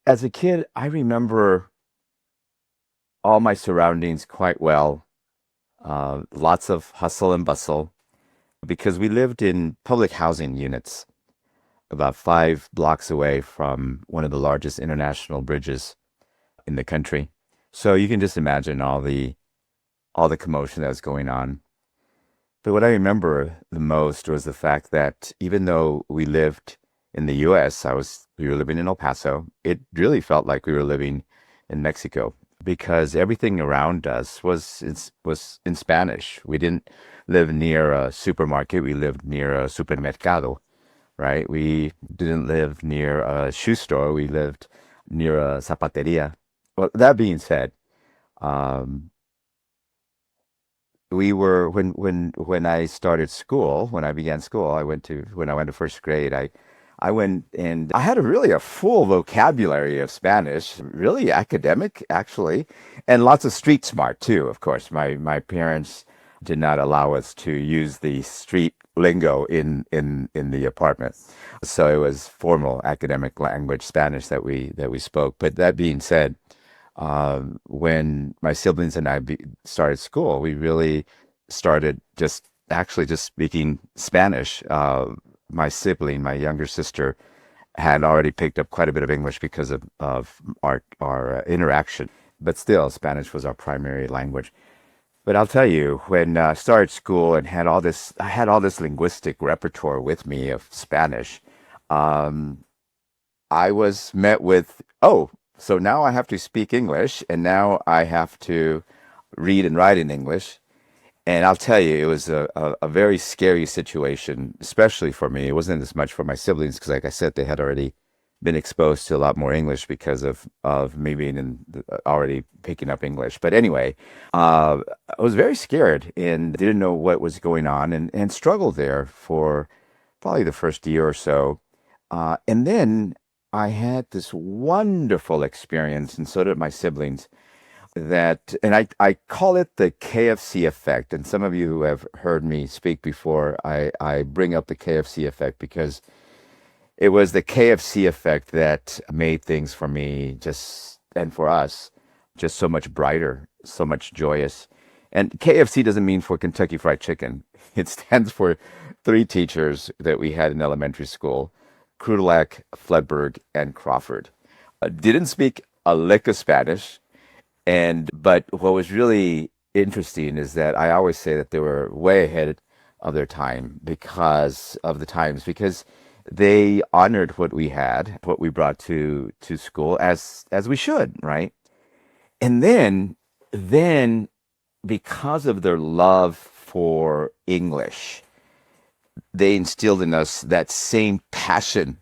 As a kid, I remember all my surroundings quite well. Lots of hustle and bustle because we lived in public housing units about 5 blocks away from one of the largest international bridges in the country. So you can just imagine all the commotion that was going on. But what I remember the most was the fact that even though we lived in the US, we were living in El Paso, it really felt like we were living in Mexico because everything around us was in Spanish. We didn't live near a supermarket, we lived near a supermercado, right? We didn't live near a shoe store, we lived near a zapateria. Well, that being said, um, we were when I started school, when I began school, when I went to first grade, I went and I had a full vocabulary of Spanish, really academic actually, and lots of street smart too, of course. My parents did not allow us to use the street lingo in the apartment. So it was formal academic language Spanish that we spoke. But that being said, when my siblings and started school, we really started just speaking Spanish. My younger sister, had already picked up quite a bit of English because of our interaction, but still, Spanish was our primary language. But I'll tell you, when I started school and I had all this linguistic repertoire with me of Spanish. Um, I was met with, oh, so now I have to speak English and now I have to read and write in English. And I'll tell you, it was a very scary situation, especially for me. It wasn't as much for my siblings because, like I said, they had already been exposed to a lot more English because of me being already picking up English. But anyway, I was very scared and didn't know what was going on and struggled there for probably the first year or so. And then I had this wonderful experience, and so did my siblings, and I call it the KFC effect. And some of you who have heard me speak before, I bring up the KFC effect because it was the KFC effect that made things for me and for us, just so much brighter, so much joyous. And KFC doesn't mean for Kentucky Fried Chicken. It stands for three teachers that we had in elementary school: Krudelac, Fledberg, and Crawford. Didn't speak a lick of Spanish, but what was really interesting is that I always say that they were way ahead of their time because they honored what we had, what we brought to school as we should, right? And then because of their love for English, they instilled in us that same passion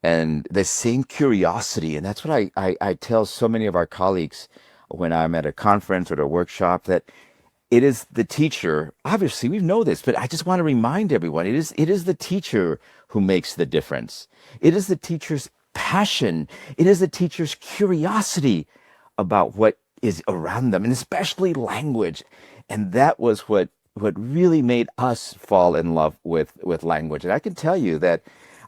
and the same curiosity. And that's what I tell so many of our colleagues when I'm at a conference or at a workshop, that it is the teacher. Obviously, we know this, but I just want to remind everyone, it is the teacher who makes the difference. It is the teacher's passion. It is the teacher's curiosity about what is around them, and especially language. And that was what really made us fall in love with language. And I can tell you that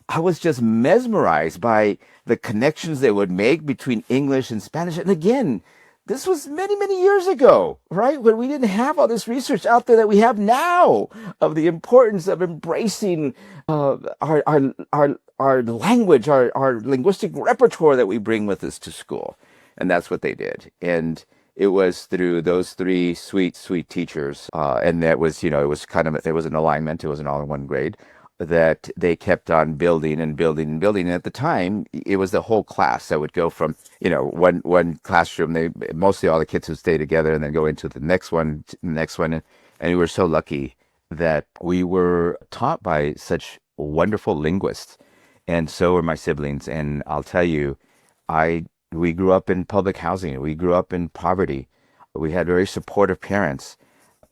I was just mesmerized by the connections they would make between English and Spanish. And again, this was many, many years ago, right? When we didn't have all this research out there that we have now of the importance of embracing our language, our linguistic repertoire that we bring with us to school. And that's what they did. And it was through those three sweet, sweet teachers. And that was, it was there was an alignment. It was an all in one grade that they kept on building and building and building. And at the time, it was the whole class that would go from, one classroom. They mostly all the kids would stay together and then go into the next one. And we were so lucky that we were taught by such wonderful linguists, and so were my siblings. And I'll tell you, I we grew up in public housing. We grew up in poverty. We had very supportive parents,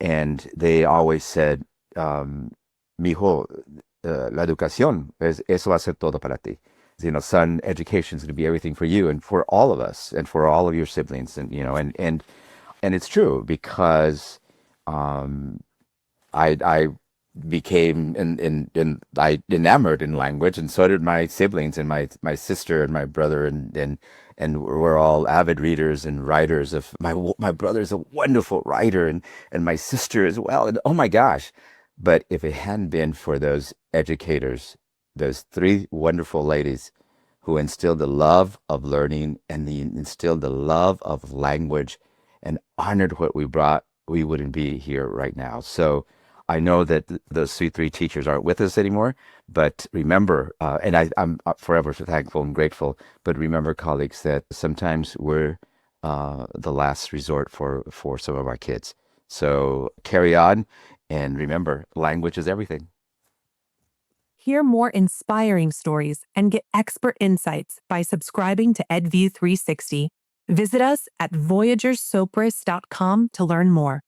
and they always said, "Mijo, la educación eso va a ser todo para ti. Son, education is going to be everything for you and for all of us and for all of your siblings." And and it's true because um, I became and I enamored in language, and so did my siblings and my sister and my brother, and we're all avid readers and writers. Of my brother's a wonderful writer, and my sister as well. And oh my gosh, but if it hadn't been for those educators, those three wonderful ladies who instilled the love of learning and instilled the love of language and honored what we brought, we wouldn't be here right now. So I know that those three teachers aren't with us anymore, but remember, and I'm forever thankful and grateful, but remember, colleagues, that sometimes we're the last resort for some of our kids. So carry on, and remember, language is everything. Hear more inspiring stories and get expert insights by subscribing to EdView 360. Visit us at voyagersopris.com to learn more.